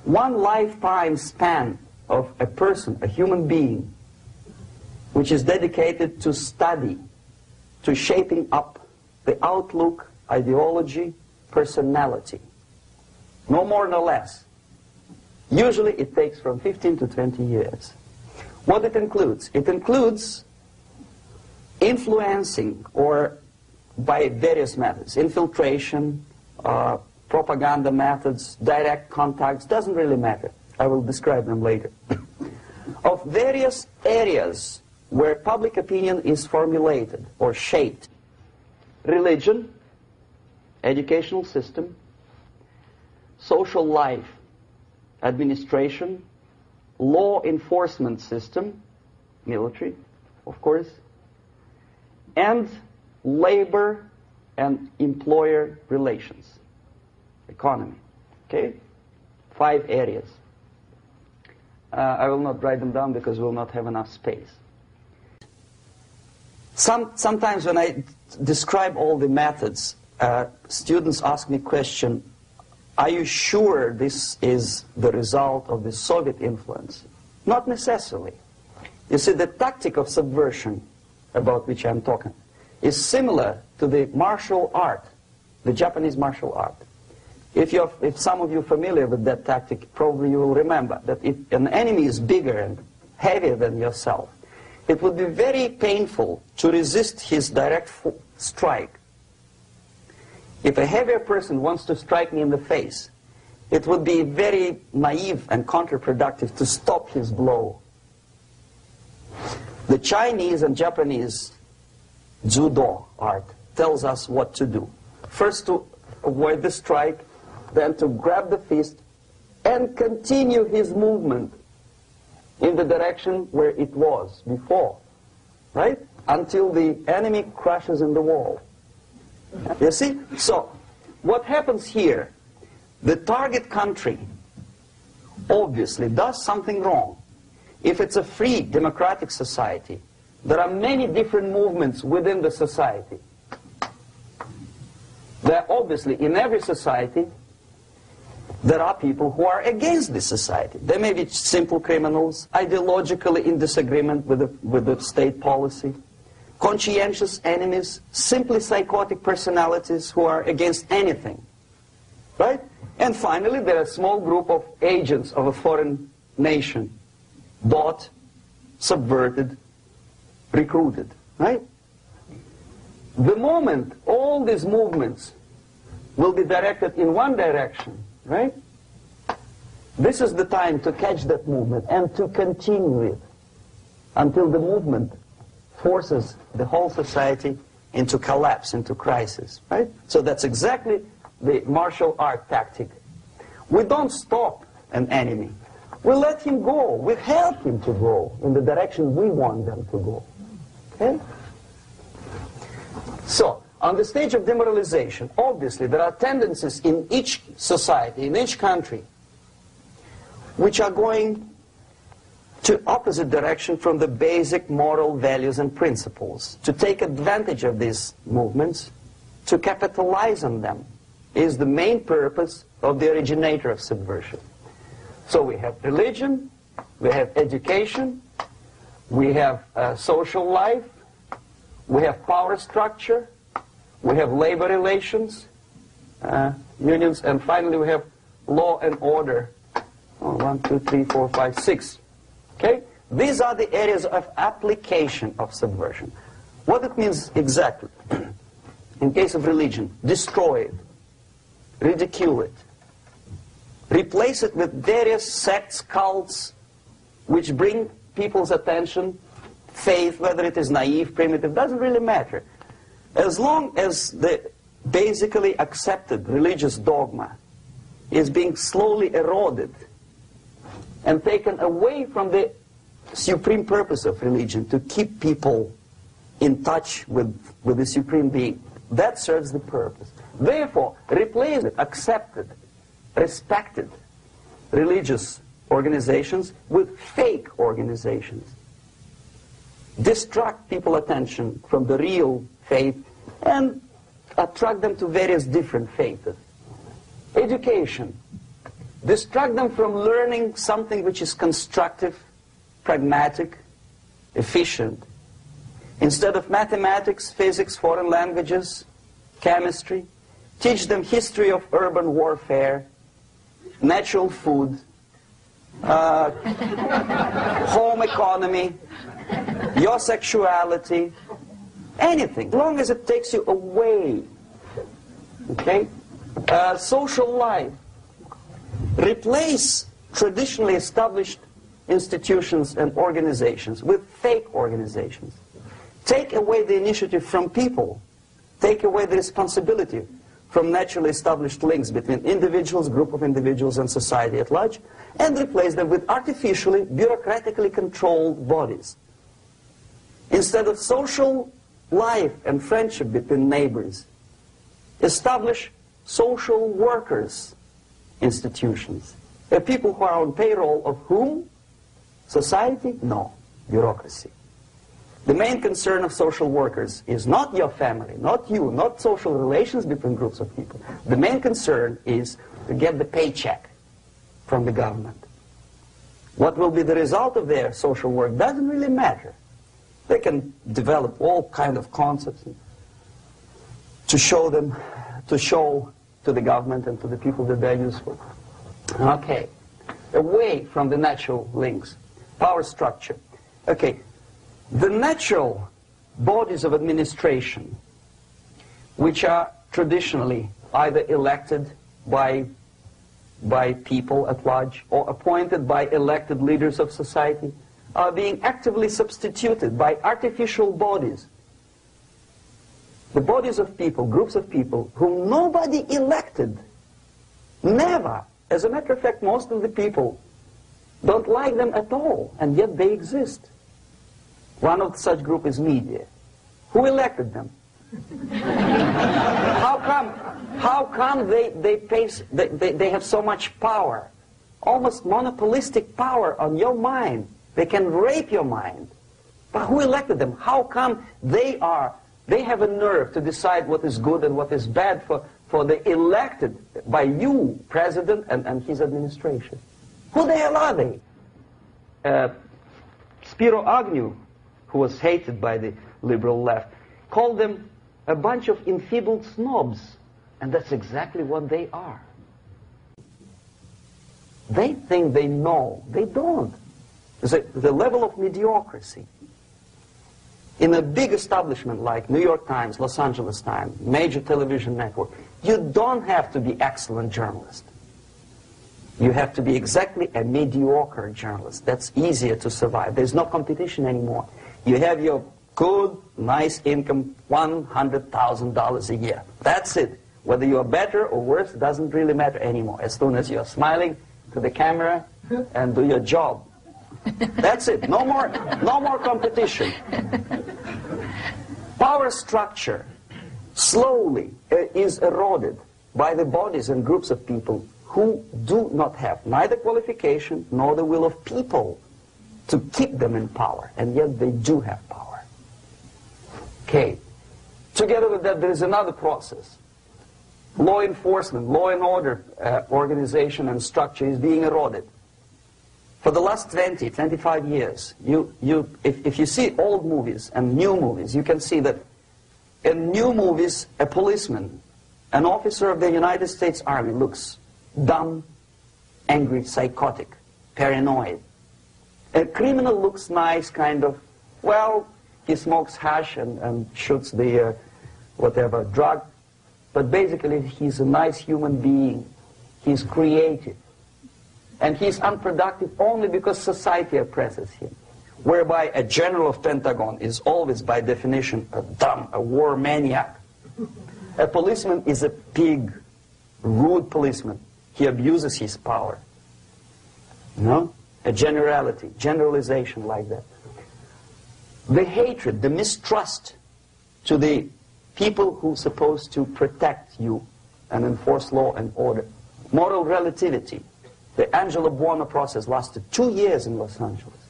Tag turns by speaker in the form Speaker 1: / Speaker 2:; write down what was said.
Speaker 1: One lifetime span of a person, a human being, which is dedicated to study, to shaping up the outlook, ideology, personality. No more, no less. Usually it takes from 15 to 20 years. What it includes? It includes influencing, or by various methods, infiltration, propaganda methods, direct contacts, doesn't really matter. I will describe them later. Of various areas where public opinion is formulated or shaped. Religion, educational system, social life, administration, law enforcement system, military, of course, and labor and employer relations, economy. Okay? 5 areas. I will not write them down because we will not have enough space. Sometimes when I describe all the methods, students ask me the question, are you sure this is the result of the Soviet influence? Not necessarily. You see, the tactic of subversion, about which I'm talking, is similar to the martial art, the Japanese martial art. If some of you are familiar with that tactic, probably you will remember that if an enemy is bigger and heavier than yourself, it would be very painful to resist his direct strike. If a heavier person wants to strike me in the face, it would be very naive and counterproductive to stop his blow. The Chinese and Japanese judo art tells us what to do. First to avoid the strike, then to grab the fist and continue his movement in the direction where it was before, right? Until the enemy crashes in the wall. You see? So, what happens here? The target country obviously does something wrong. If it's a free democratic society, there are many different movements within the society. There obviously, in every society, there are people who are against this society. They may be simple criminals, ideologically in disagreement with the state policy, conscientious enemies, simply psychotic personalities who are against anything, right? And finally, there are a small group of agents of a foreign nation, bought, subverted, recruited, right? The moment all these movements will be directed in one direction, right? This is the time to catch that movement and to continue it until the movement forces the whole society into collapse, into crisis, right? So that's exactly the martial art tactic. We don't stop an enemy. We let him go. We help him to go in the direction we want them to go. Okay? So, on the stage of demoralization, obviously there are tendencies in each society, in each country, which are going to opposite direction from the basic moral values and principles. To take advantage of these movements, to capitalize on them, is the main purpose of the originator of subversion. So we have religion, we have education, we have social life, we have power structure, we have labor relations, unions, and finally we have law and order. 1, 2, 3, 4, 5, 6. Okay? These are the areas of application of subversion. What it means exactly? In case of religion, destroy it, ridicule it, replace it with various sects, cults, which bring people's attention, faith, whether it is naive, primitive, doesn't really matter. As long as the basically accepted religious dogma is being slowly eroded and taken away from the supreme purpose of religion, to keep people in touch with the supreme being, that serves the purpose. Therefore, replace it, accepted, respected religious organizations with fake organizations. Distract people's attention from the real faith and attract them to various different faiths. Education. distract them from learning something which is constructive, pragmatic, efficient. Instead of mathematics, physics, foreign languages, chemistry, teach them history of urban warfare, natural food, home economy, your sexuality, anything, as long as it takes you away, okay? Social life. Replace traditionally established institutions and organizations with fake organizations. Take away the initiative from people. Take away the responsibility from naturally established links between individuals, group of individuals, and society at large, and replace them with artificially, bureaucratically controlled bodies. Instead of social life and friendship between neighbors, establish social workers institutions. They're people who are on payroll of whom? Society? No. Bureaucracy. The main concern of social workers is not your family, not you, not social relations between groups of people. The main concern is to get the paycheck from the government. What will be the result of their social work doesn't really matter. They can develop all kind of concepts to show to the government and to the people that they're useful. Okay, away from the natural links, power structure. Okay, the natural bodies of administration, which are traditionally either elected by people at large or appointed by elected leaders of society, are being actively substituted by artificial bodies. The bodies of people, groups of people, whom nobody elected. Never. As a matter of fact, most of the people don't like them at all, and yet they exist. One of such group is media. Who elected them? How come they have so much power? Almost monopolistic power on your mind. They can rape your mind. But who elected them? How come they have a nerve to decide what is good and what is bad for the elected by you, president, and his administration? Who the hell are they? Spiro Agnew, who was hated by the liberal left, called them a bunch of enfeebled snobs. And that's exactly what they are. They think they know. They don't. The level of mediocrity. In a big establishment like New York Times, Los Angeles Times, major television network, you don't have to be excellent journalist. You have to be exactly a mediocre journalist. That's easier to survive. There's no competition anymore. You have your good, nice income, $100,000 a year. That's it. Whether you're better or worse doesn't really matter anymore. As soon as you're smiling to the camera and do your job. That's it. No more competition. Power structure slowly is eroded by the bodies and groups of people who do not have neither qualification nor the will of people to keep them in power, and yet they do have power. Okay. Together with that, there is another process. Law enforcement, law and order organization and structure is being eroded. For the last 20, 25 years, if you see old movies and new movies, you can see that in new movies, a policeman, an officer of the United States Army looks dumb, angry, psychotic, paranoid. A criminal looks nice, kind of, well, he smokes hash and shoots the whatever drug, but basically he's a nice human being. He's creative. And he's unproductive only because society oppresses him. Whereby a general of Pentagon is always, by definition, a war maniac. A policeman is a pig, rude policeman. He abuses his power. No? A generalization like that. The hatred, the mistrust to the people who are supposed to protect you and enforce law and order. Moral relativity. The Angelo Buono process lasted 2 years in Los Angeles.